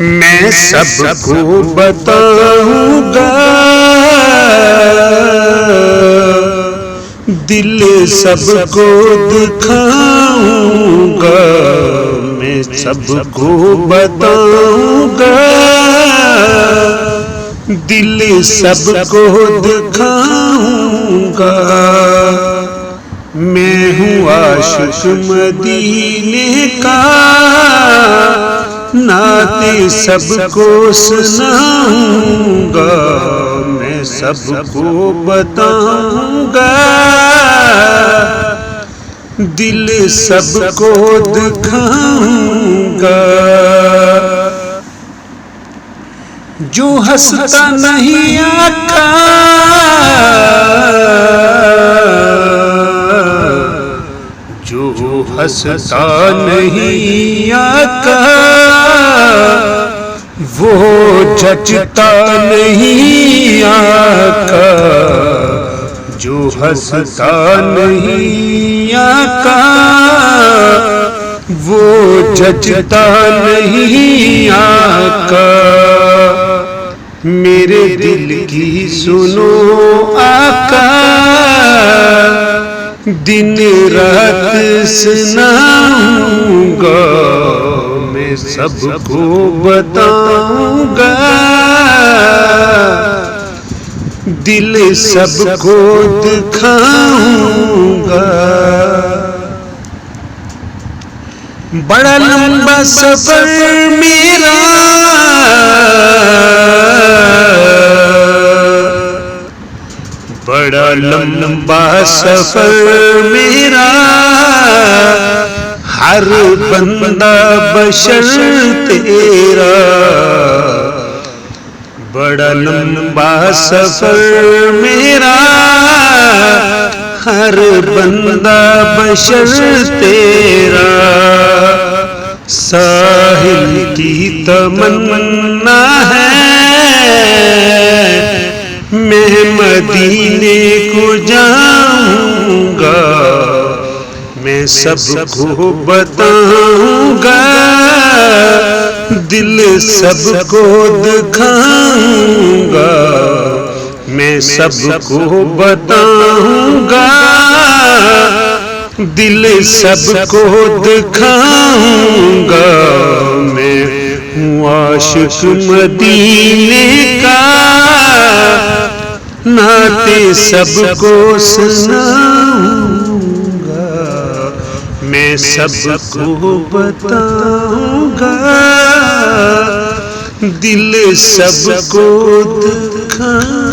मैं सबको बताऊंगा, दिल सबको दिखाऊंगा। मैं सबको बताऊंगा, दिल सबको दिखाऊंगा। मैं हूँ आशिक मदीने का, नाते सबको सुनाऊंगा। मैं सबको बताऊंगा, दिल सबको दिखाऊंगा। जो हंसता नहीं आका, जो हंसता नहीं आका, वो जचता नहीं आका। जो हंसता नहीं आका, वो जचता नहीं आका। मेरे दिल की सुनो आका, दिन रात सुनाऊंगा। मैं सबको बताऊंगा, दिल सबको दिखाऊंगा। बड़ा लंबा सफर मेरा, बड़ा लंबा सफर मेरा। हर बंदा बशर तेरा, बड़ा लंबा सफर मेरा। हर बंदा बशर तेरा। साहिल की तमन्ना है, मैं मदीने को जाऊंगा। मैं सबको बताऊंगा, दिल सबको दिखाऊंगा। मैं सबको बताऊंगा, दिल सबको दिखाऊंगा। मैं हूँ आशिक मदीने का, नाते सबको सुनाऊंगा। मैं सबको बताऊंगा, दिल सबको दिखाऊंगा।